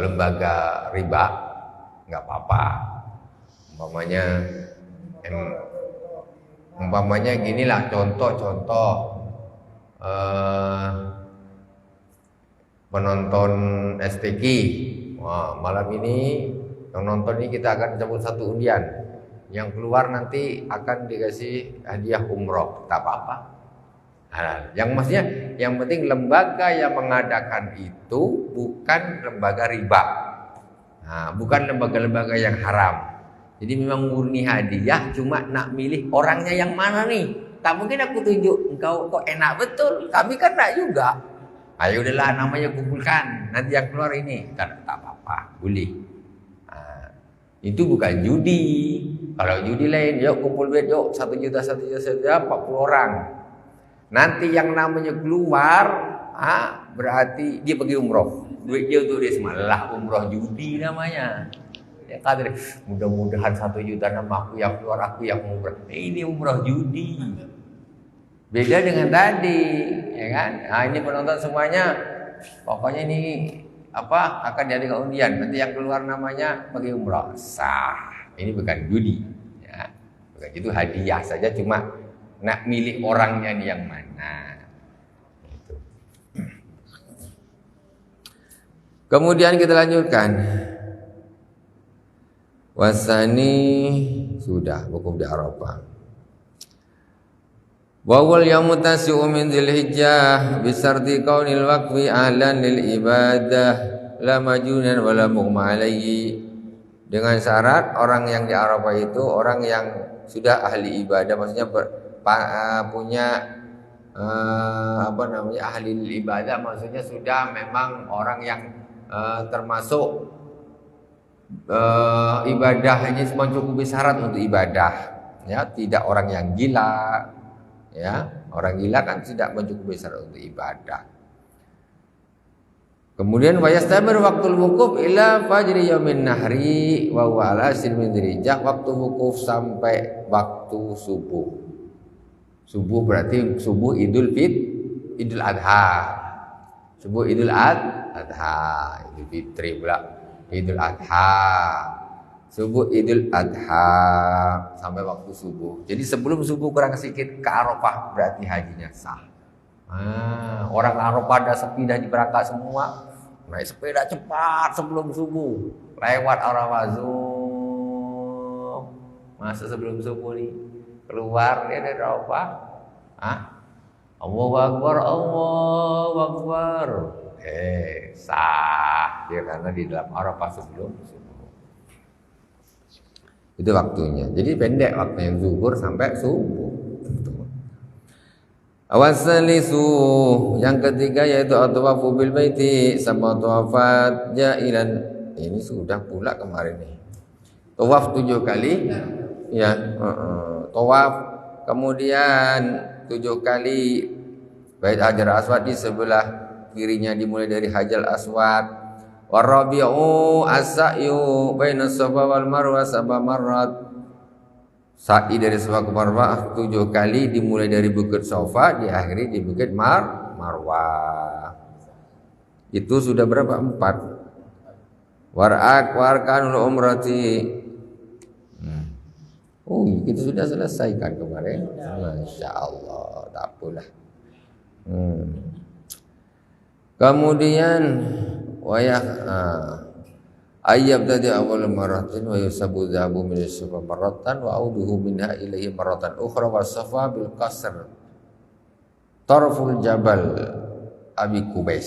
lembaga riba, nggak apa-apa. Umpamanya ginilah contoh penonton STQ. Wah, malam ini yang nonton ini kita akan cabut satu undian. Yang keluar nanti akan dikasih hadiah umroh, tak apa-apa. Nah, yang penting lembaga yang mengadakan itu bukan lembaga riba. Nah, bukan lembaga-lembaga yang haram. Jadi memang murni hadiah, cuma nak milih orangnya yang mana nih. Tak mungkin aku tunjuk engkau kok enak betul, kami kan nak juga. Ayo udahlah namanya kumpulkan, nanti yang keluar ini. Tak apa-apa, boleh. Nah, itu bukan judi. Kalau judi lain, yuk kumpul duit, yuk 1 juta 40 orang. Nanti yang namanya keluar, berarti dia pergi umroh. Duit dia untuk dia semalah umroh judi namanya. Ya kader, mudah-mudahan 1 juta nama aku yang keluar, aku yang umroh. Ini umroh judi. Beda dengan tadi, ya kan? Nah, ini penonton semuanya, pokoknya ini akan diadakan undian. Nanti yang keluar namanya pergi umroh. Sah. Ini bukan judi. Ya. Bukan itu hadiah saja, cuma nak milih orangnya nih yang mana. Gitu. Kemudian kita lanjutkan. Wasani sudah wukuf di Arafah. Wa wal yaumu tasi'u min Dzulhijjah bi syarti kaunil waqfi ahlan lil ibadah la majunan wala mughma alaihi. Dengan syarat orang yang di Arafah itu orang yang sudah ahli ibadah, maksudnya punya ahli ibadah, maksudnya sudah memang orang yang termasuk ibadahnya mencukupi syarat untuk ibadah, ya, tidak orang yang gila, ya, orang gila kan tidak mencukupi syarat untuk ibadah. Kemudian wayastamir waktul wukuf ila fajri yaumin nahri wa huwa ala min Dzulhijjah, waktu wukuf sampai waktu subuh. Subuh berarti subuh Idul Adha. Subuh Idul Adha, Idul Fitri pula. Idul Adha. Subuh Idul Adha sampai waktu subuh. Jadi sebelum subuh kurang sedikit ke Arafah berarti hajinya sah. Orang Arafah dah sepi, dah berangkat semua. Naik sepeda cepat sebelum subuh. Lewat Arafah zoom. Masa sebelum subuh nih keluar dia dari Arafah. Allahu Akbar, Allahu Akbar. Sah dia karena di dalam Arafah sebelum subuh. Itu waktunya. Jadi pendek waktunya zuhur sampai subuh. Awasalisu yang ketiga yaitu at-tawafu bil baiti sama tawafat jailan. Ini sudah pula kemarin nih. Tawaf 7 kali, ya. Tawaf kemudian 7 kali Bait Hajar Aswad di sebelah kirinya dimulai dari Hajar Aswad. Warabi'u as-sa'yu baina Safa wal Marwah 7 marrat. Sa'i dari Safa ke Marwah 7 kali dimulai dari Bukit Safa diakhiri di Bukit Marwah. Itu sudah berapa? 4. Warkanul umrati. Kita sudah selesaikan kemarin. Masya Allah, tak apalah. Kemudian ayyab tadi awal maratin wa yusabu dhahabu min as-safa maratan wa auduhu minha ilaihi maratan ukhra wa safa bil qasr Tarful Jabal Abi Kubais.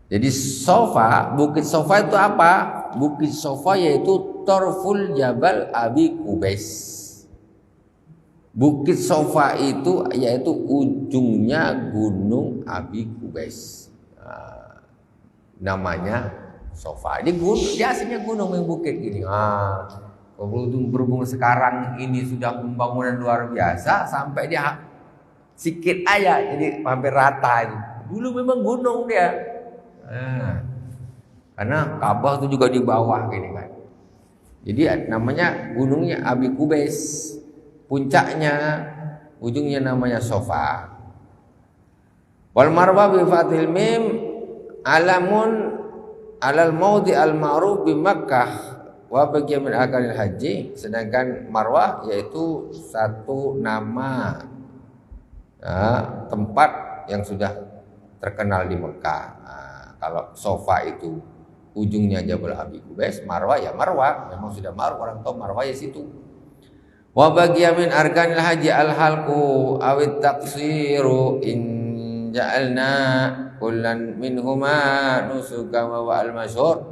Jadi Sofa, Bukit Sofa itu apa? Bukit Sofa yaitu Tarful Jabal Abi Kubais. Bukit Sofa itu yaitu ujungnya gunung Abi Kubais. Nah, namanya Sofa. Ini gunung, dia aslinya gunung yang bukit gini. Berhubung sekarang ini sudah pembangunan luar biasa sampai dia sikit aja jadi hampir rata ini. Dulu memang gunung dia. Karena Ka'bah itu juga di bawah gini kan. Jadi namanya gunungnya Abi Kubais. Puncaknya ujungnya namanya Sofa. Wal marwa bi fathil mim alamun alal maudi al ma'ruf bi Makkah wa bagian min arkanil haji. Sedangkan Marwah yaitu satu nama tempat yang sudah terkenal di Mekah. Kalau Sofa itu ujungnya Jabal Abi Kubais, Marwah ya Marwah, memang sudah Marwah, orang tahu Marwah ya situ. Wa bagiya min arkanil haji al halqu awit taqsiru in ja'alna kullan minhuma nusuka wa al masyhur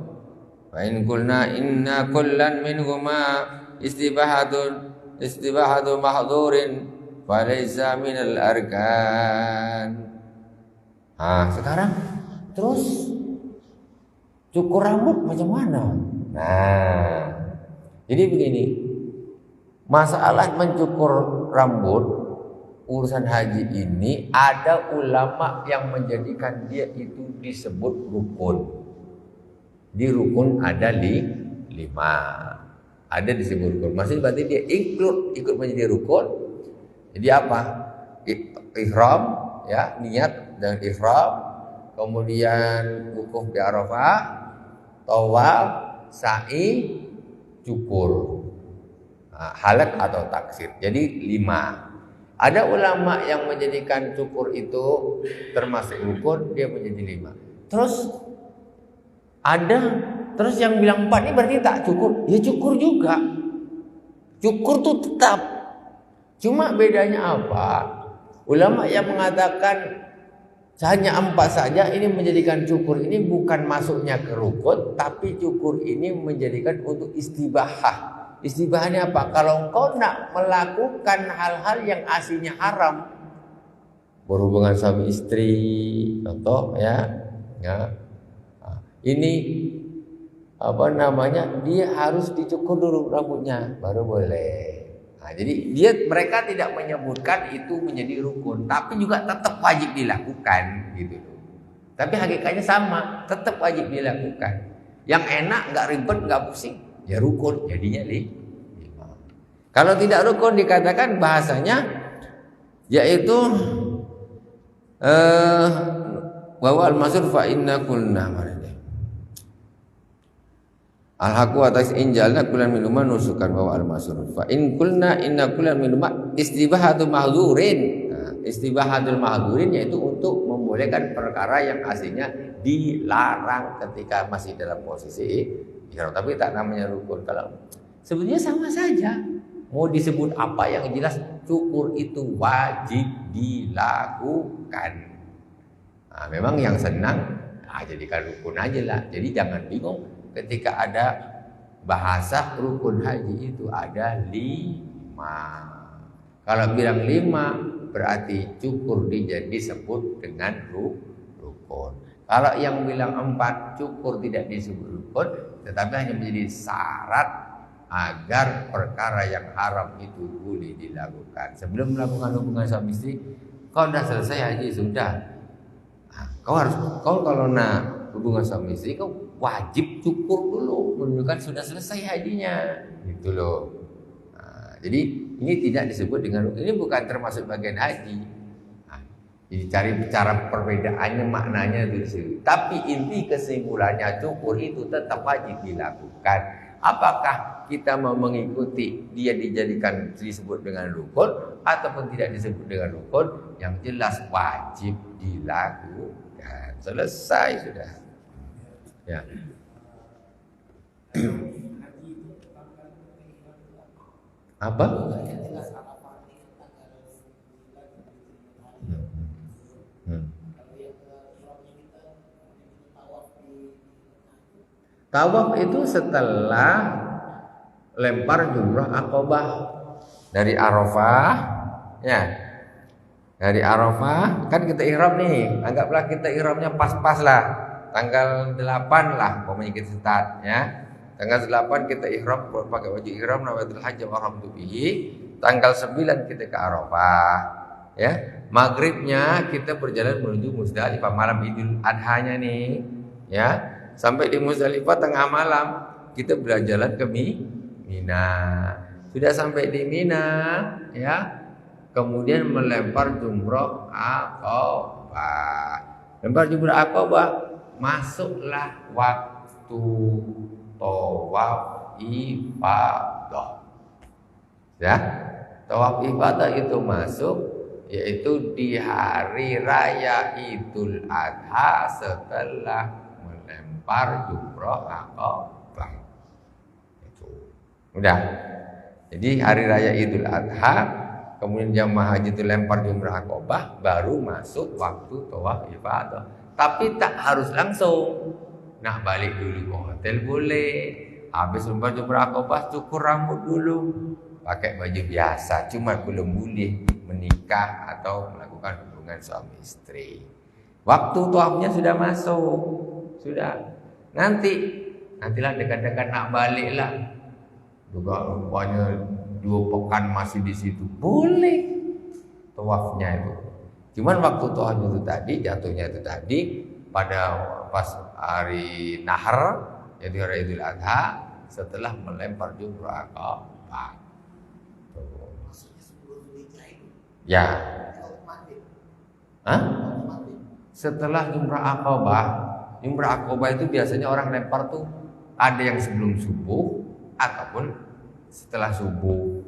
wa in qulna inna kullan minhuma istibahatu mahdhurin falaysa minal arkan. Sekarang terus cukur rambut macam mana? Jadi begini, masalah mencukur rambut urusan haji ini ada ulama yang menjadikan dia itu disebut rukun. Di rukun ada 5. Ada disebut rukun. Maksudnya berarti dia ikut menjadi rukun. Jadi apa? Ihram ya, niat dan ihram, kemudian wukuf di Arafah, tawaf, sa'i, cukur. Halak atau taksir. Jadi 5. Ada ulama yang menjadikan cukur itu termasuk rukun, dia menjadi 5. Terus yang bilang 4 ini berarti tak cukur. Ya cukur juga. Cukur tuh tetap. Cuma bedanya apa? Ulama yang mengatakan hanya 4 saja ini menjadikan cukur ini bukan masuknya ke rukun, tapi cukur ini menjadikan untuk istibahah. Istibahahnya apa? Kalau engkau nak melakukan hal-hal yang aslinya haram, berhubungan suami istri, contoh ya, ini apa namanya? Dia harus dicukur dulu rambutnya, baru boleh. Jadi mereka tidak menyebutkan itu menjadi rukun, tapi juga tetap wajib dilakukan, gitu. Tapi hakikatnya sama, tetap wajib dilakukan. Yang enak, nggak ribet, nggak pusing. Ya rukun, jadinya 5. Kalau tidak rukun dikatakan bahasanya yaitu bahwa al-masur fa inna kulna al-haqu atas injalna kulan minuma nusukan bahwa al-masur fa in kulna inna kulan minuma istibahatu mahdhurin. Istibahatul mahdhurin yaitu untuk membolehkan perkara yang aslinya dilarang ketika masih dalam posisi ihram, tapi tak namanya rukun. Kalau sebetulnya sama saja, mau disebut apa yang jelas cukur itu wajib dilakukan. Memang yang senang jadikan rukun aja lah. Jadi jangan bingung ketika ada bahasa rukun haji itu ada 5. Kalau bilang 5 berarti cukur disebut dengan rukun. Kalau yang bilang 4 cukur tidak disebut rukun, tetapi hanya menjadi syarat agar perkara yang haram itu boleh dilakukan. Sebelum melakukan hubungan suami istri, kau sudah selesai haji sudah. Kau kalau nak hubungan suami istri, kau wajib cukur dulu, menunjukkan sudah selesai hajinya, gitu loh. Jadi ini tidak disebut dengan ini bukan termasuk bagian haji. Jadi cari cara perbedaannya, maknanya itu di situ. Tapi inti kesimpulannya cukur itu tetap wajib dilakukan. Apakah kita mau mengikuti dia dijadikan disebut dengan rukun ataupun tidak disebut dengan rukun, yang jelas wajib dilakukan. Selesai sudah. Ya. Apa? Tawaf itu setelah lempar jumrah Aqabah dari Arafah, ya. Dari Arafah kan kita ihram nih. Anggaplah kita ihramnya pas-pas lah. Tanggal 8 lah pokoknya kita start, ya. Tanggal 8 kita ihram pakai baju ihram nawaitul hajj wa ihramtu bihi. Tanggal 9 kita ke Arafah, ya. Maghribnya kita berjalan menuju Muzdalifah malam Idul Adha-nya nih, ya. Sampai di Muzdalifah tengah malam kita berjalan ke Mina. Sudah sampai di Mina, ya. Kemudian melempar jumrah Aqabah. Lempar jumrah Aqabah, masuklah waktu tawaf ifadah. Ya, tawaf ifadah itu masuk yaitu di hari raya Idul Adha setelah melempar jumrah Aqabah. Itu. Udah. Jadi hari raya Idul Adha, kemudian jamaah haji itu lempar jumrah Aqabah, baru masuk waktu tawaf ifadah. Tapi tak harus langsung. Nak balik dulu ke hotel boleh. Habis lempar jumrah Aqabah cukur rambut dulu. Pakai baju biasa, cuma belum boleh menikah atau melakukan hubungan suami istri. Waktu tawafnya sudah masuk. Sudah. Nantilah dekat-dekat nak balik lah. Juga rupanya 2 pekan masih di situ, boleh tawafnya itu. Cuman waktu tawafnya itu tadi, jatuhnya itu tadi pada pas hari Nahar, yaitu hari Idul Adha, setelah melempar jumrah Aqabah. Ya. Hah? Setelah jumrah Aqabah itu biasanya orang lempar tuh ada yang sebelum subuh ataupun setelah subuh.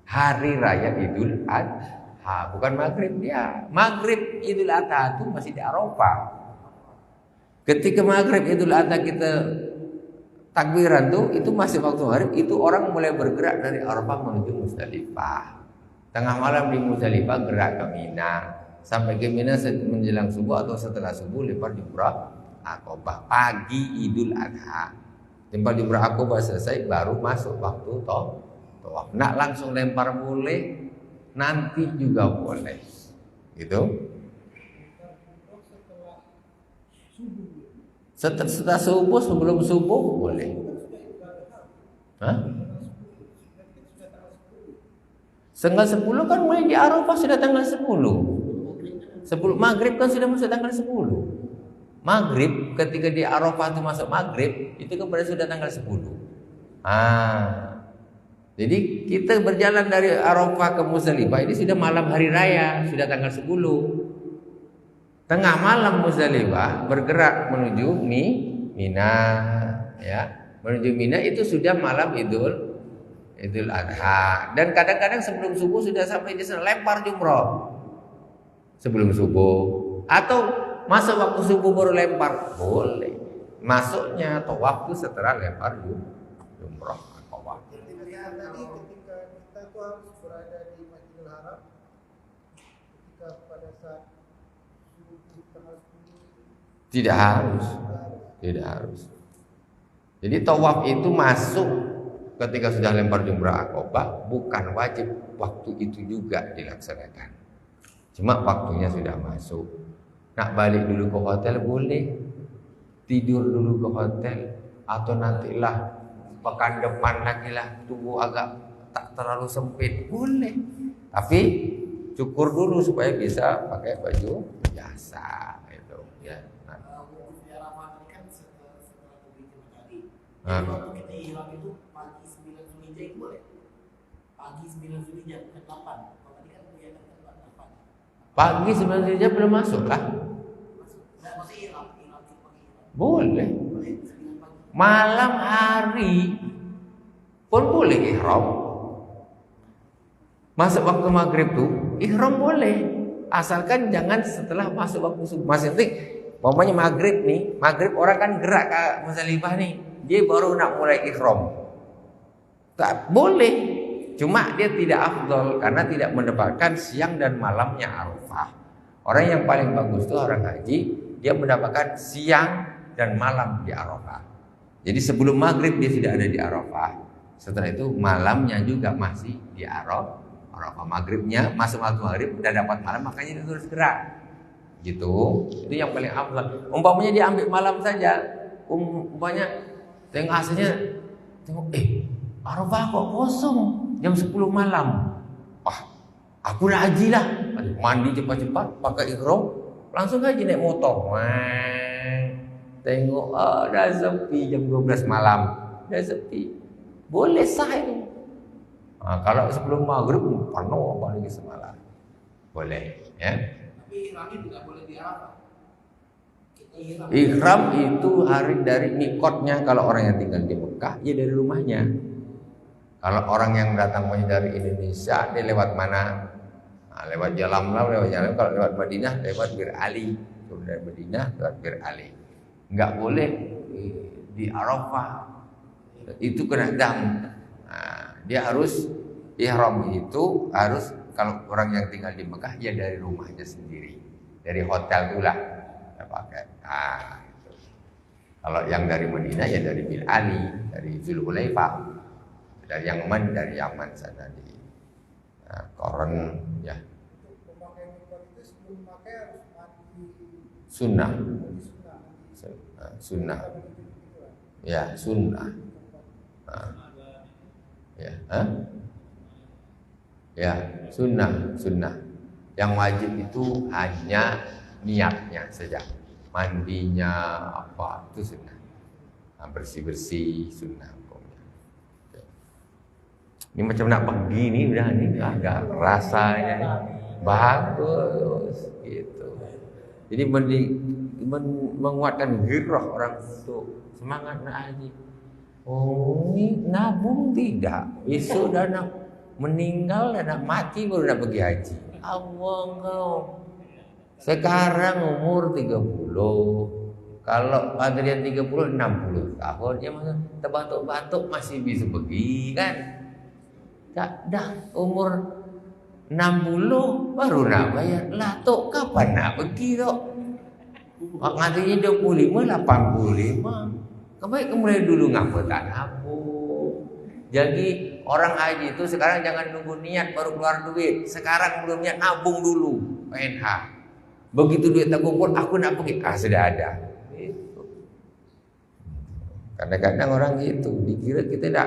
Hari raya Idul Adha, bukan maghrib dia. Maghrib Idul Adha itu masih di Arafah. Ketika maghrib Idul Adha kita takbiran tuh, itu masih waktu maghrib. Itu orang mulai bergerak dari Arafah menuju Muzdalifah. Tengah malam di Muzdalifah gerak ke Mina. Sampai ke Mina menjelang subuh atau setelah subuh lempar jumrah Aqabah pagi Idul Adha. Lempar jumrah Aqabah selesai baru masuk waktu tawaf. Nak langsung lempar boleh, nanti juga boleh. Gitu. Setelah subuh, sebelum subuh boleh. Hah? Tanggal 10 kan mulai di Arafah sudah tanggal 10. Maghrib kan sudah masuk tanggal 10. Maghrib ketika di Arafah itu masuk maghrib itu kan sudah tanggal 10. Jadi kita berjalan dari Arafah ke Muzdalifah ini sudah malam hari raya, sudah tanggal 10. Tengah malam Muzdalifah bergerak menuju Mina, ya. Menuju Mina itu sudah malam Idul Adha. Dan kadang-kadang sebelum subuh sudah sampai di sana lempar jumrah. Sebelum subuh atau masa waktu subuh baru lempar boleh. Masuknya atau waktu setelah lempar jumrah Aqabah. Tadi ketika kita tuh harus berada di Masjidil Haram, ketika pada saat subuh tanggal 10. Tidak harus. Jadi tawaf itu masuk ketika sudah lempar jumrah Aqabah, bukan wajib waktu itu juga dilaksanakan. Cuma waktunya sudah masuk. Nak balik dulu ke hotel boleh, tidur dulu ke hotel, atau nantilah pekan depan lagi lah tunggu agak tak terlalu sempit boleh. Tapi cukur dulu supaya bisa pakai baju biasa itu ya. Waktu kita ihram itu pagi 9 Zulhijjah itu boleh? Pagi 9 Zulhijjah bukan 8. Kalau tadi kan kelihatan 8. Pagi 9 Zulhijjah belum masuk lah. Boleh. Malam hari pun boleh ihram. Masuk waktu maghrib tuh ihram boleh, asalkan jangan setelah masuk waktu subuh. Masih penting, umpamanya maghrib nih, maghrib orang kan gerak ke Muzdalifah nih, dia baru nak mulai ihram. Tak boleh, cuma dia tidak afdol karena tidak mendapatkan siang dan malamnya Arafah. Orang yang paling bagus tuh orang haji, dia mendapatkan siang dan malam di Arafah. Jadi sebelum maghrib dia sudah ada di Arafah. Setelah itu malamnya juga masih di Arafah. Maghribnya masuk waktu maghrib udah dapat malam, makanya dia terus gerak. Gitu. Itu yang paling afdal. Umpamanya dia ambil malam saja. Umpamanya tengok hasilnya, tengok Arafah kok kosong jam 10 malam. Wah, aku udah haji lah. Mandi cepat-cepat, pakai ihram, langsung aja naik motor. Wah, tengok udah sepi jam 12 malam. Udah sepi. Boleh sah ini. Nah, kalau sebelum maghrib penuh apalagi semalam. Boleh, ya. Tapi ihramnya tidak boleh di Arafah. Ihram itu hari dari mikotnya. Kalau orang yang tinggal di Mekah, ya dari rumahnya. Kalau orang yang datang dari Indonesia, dia lewat mana? Nah, lewat Yalamlam, lewat Yalam. Kalau lewat Madinah, lewat Bir Ali. Dari Madinah lewat Bir Ali. Enggak boleh di Arafah. Itu kena dam. Nah, dia harus ihram itu harus, kalau orang yang tinggal di Mekah ya dari rumahnya sendiri, dari hotel itulah ya pakai. Nah, itu. Kalau yang dari Madinah ya dari Bil Ali, dari Zulhulaifah, dari Yaman sana di Koran ya. Pemakaian mikot itu sebelum memakai harus mandi Sunnah. sunnah. Ya sunnah. Ya, ya sunnah. Yang wajib itu hanya niatnya saja. Mandinya apa itu sunnah. Bersih sunnah. Ini macam nak pergi ni udah ni agak rasanya bagus gitu. Jadi menguatkan gairah orang untuk semangat nak haji. Oh, ini nabung tidak. Besok dah nak meninggal, dah nak mati baru nak pergi haji. Allah kau. Sekarang umur 30. Kalau Adrian 30, 60 tahun dia masa terbatuk-batuk masih bisa pergi kan? Dah umur 60 baru nak bayar. Lah tok kapan nak pergi tok? Artinya 25, 85. Kebaik mulai dulu ngapa tak nabung. Jadi orang haji itu sekarang jangan nunggu niat baru keluar duit. Sekarang belum niat nabung dulu. PNH. Begitu duit terkumpul aku nak pergi. Sudah ada. Gitu. Kadang-kadang orang gitu. Dikira kita dah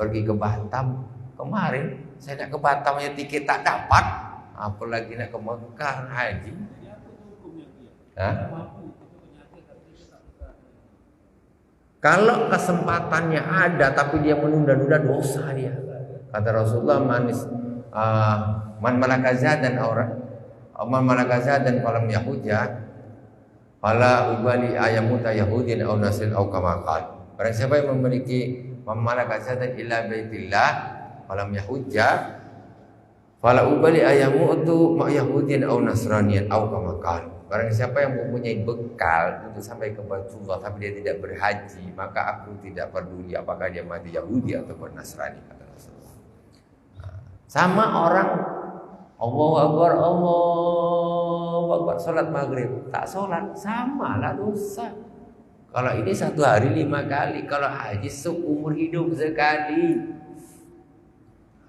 pergi ke Batam. Kemarin saya nak ke Batam aja tiket tak dapat. Apalagi nak ke Mekah haji. Kalau kesempatannya ada tapi dia menunda-nunda dosa dia. Kata Rasulullah man malakaza dan falam yahujah fala ubali ayamuta yahudin aw nasrin aw kama qala. Barang siapa yang memiliki malakaza dan illa baitillah falam yahujah fala ubali ayamutu ma yahudin aw nasraniyan aw kama qala. Barang siapa yang mempunyai bekal untuk sampai ke Baitullah tapi dia tidak berhaji, maka aku tidak peduli apakah dia mati Yahudi ataupun Nasrani, kata Rasulullah. Sama orang Allahu Akbar salat maghrib tak salat, samalah dosa. Kalau ini 1 hari 5 kali, kalau haji seumur hidup sekali.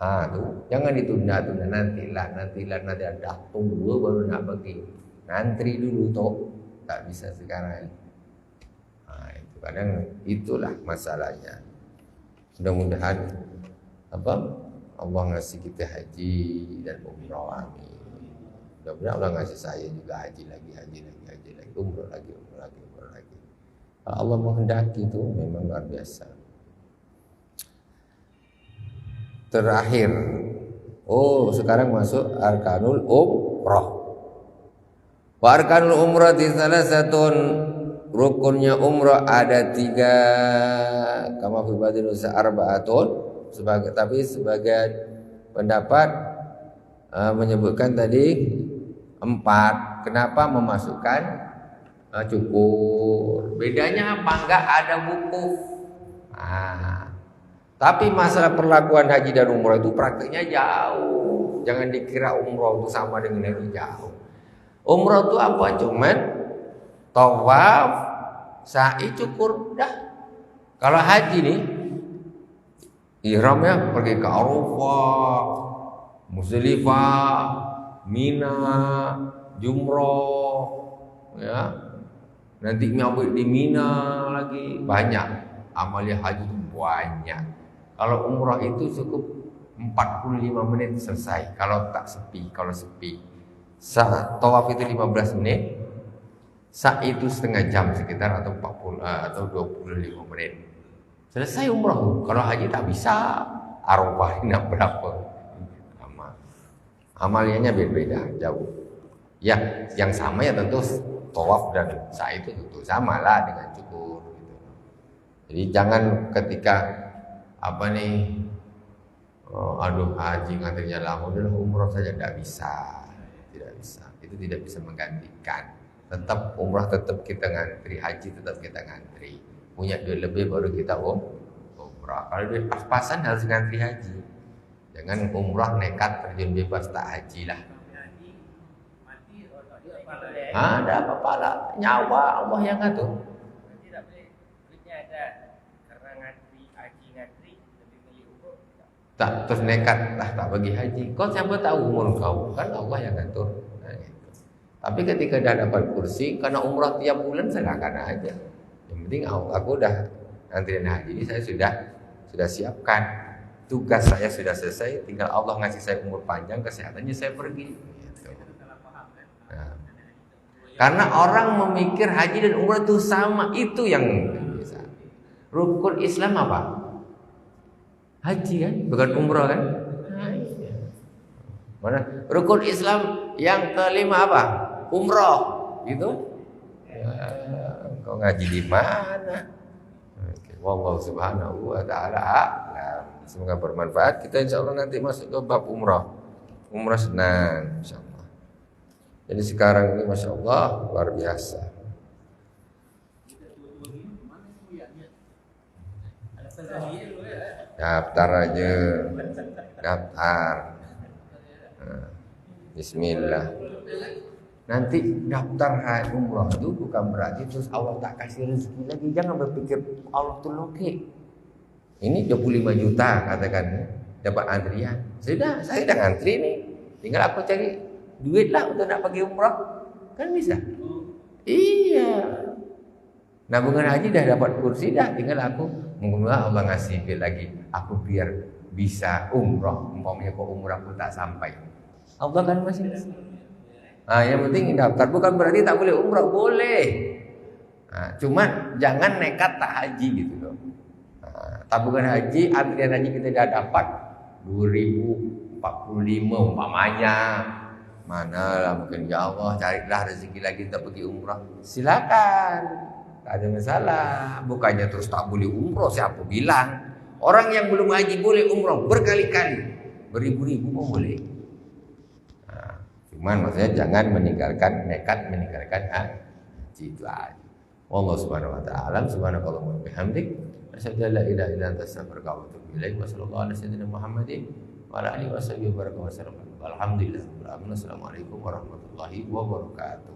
Tuh, jangan ditunda-tunda, nanti ada tua baru nak pergi. Ngantri dulu toh, tak bisa sekarang. Itu kadang itulah masalahnya. Mudah-mudahan Allah ngasih kita haji dan umrah. Amin. Mudah-mudahan Allah ngasih saya juga haji lagi, umrah lagi. Kalau Allah menghendaki itu memang luar biasa. Terakhir, sekarang masuk arkanul umrah. Wa arkanul umrati salasatun, rukunnya umrah ada 3, kama fi badil arba'atun, tapi sebagai pendapat menyebutkan tadi 4. Kenapa memasukkan cukur? Bedanya apa? Enggak ada wukuf. Tapi masalah perlakuan haji dan umrah itu praktiknya jauh. Jangan dikira umrah itu sama dengan haji, jauh. Umrah itu apa? Cuman tawaf, sa'i, cukur, dah. Kalau haji nih, ihramnya pergi ke Arafah, Musdalifah, Mina, Jumroh, ya. Nanti nyampe di Mina lagi, banyak. Amalia haji itu banyak. Kalau umrah itu cukup 45 menit selesai. Kalau tak sepi, kalau sepi. Tawaf itu 15 menit. Sa'i itu setengah jam sekitar atau 40 atau 25 menit. Selesai umrah. Kalau haji tak bisa. Arafah nak berapa? Amaliannya beda-beda, jauh. Ya, yang sama ya tentu tawaf dan sa'i itu tentu sama lah dengan cukur gitu. Jadi jangan ketika aduh haji ngantrinya lama, udah umrah saja, tidak bisa. Itu tidak bisa menggantikan. Tetap umrah tetap kita ngantri, haji tetap kita ngantri. Punya duit lebih baru kita umrah. Kalau duit pas-pasan harus ngantri haji. Jangan umrah nekat terjun bebas tak haji lah. Ada apa-apa lah, nyawa Allah yang ngatur. Tidak boleh, duitnya ada karena ngantri, haji ngantri, lebih milih umroh. Tak terus nekat tak bagi haji. Kau siapa tahu umur kau, kan Allah yang ngatur. Nah, gitu. Tapi ketika dah dapat kursi, karena umrah tiap bulan serahkan aja. Yang penting aku udah antrian haji ini saya sudah siapkan. Tugas saya sudah selesai, tinggal Allah ngasih saya umur panjang, kesehatannya saya pergi. Gitu. Nah. Karena orang memikir haji dan umrah itu sama, itu yang bisa. Rukun Islam apa? Haji kan, bukan umrah kan? Mana? Rukun Islam yang kelima apa? Umrah, gitu. Ya, kau ngaji di mana? Wallahu subhanahu wa ta'ala a'lam. Semoga bermanfaat. Kita insya Allah nanti masuk ke bab umrah. Umrah senang, insya Allah. Jadi sekarang ini masya Allah luar biasa. Daftar aja, daftar. Nah, Bismillah. Nanti daftar haji umrah itu bukan berarti terus Allah tak kasih rezeki lagi. Jangan berpikir Allah tuh loke. Ini 25 juta katakan dapat antrian. Sudah, saya udah ngantri nih. Tinggal aku cari duit lah untuk nak pergi umrah. Kan bisa. Iya. Nabungan haji dah dapat kursi dah. Tinggal aku menggunakan Allah ngasih duit lagi. Aku biar bisa umrah. Umpamanya kok umrah pun tak sampai. Allah kan masih. Nah, yang penting daftar. Bukan berarti tak boleh umrah. Boleh. Nah, cuman jangan nekat tak haji gitu loh. Tabungan haji, antrian haji kita dah dapat 2045 umpamanya. Manalah mungkin ya Allah carilah rezeki lagi untuk pergi umrah. Silakan. Tak ada masalah. Bukannya terus tak boleh umrah, siapa bilang? Orang yang belum haji boleh umrah berkali-kali. Beribu-ribu pun boleh. Nah, cuman maksudnya jangan nekat meninggalkan haji itu aja. Wallahu subhanahu wa ta'ala subhanakallahumma wa bihamdik asyhadu an la ilaha illa anta astaghfiruka wa atubu ilaik. Wa sallallahu ala sayyidina Muhammadin wa ala alihi wa sahbihi wa baraka wa sallam. Alhamdulillah. Assalamualaikum warahmatullahi wabarakatuh.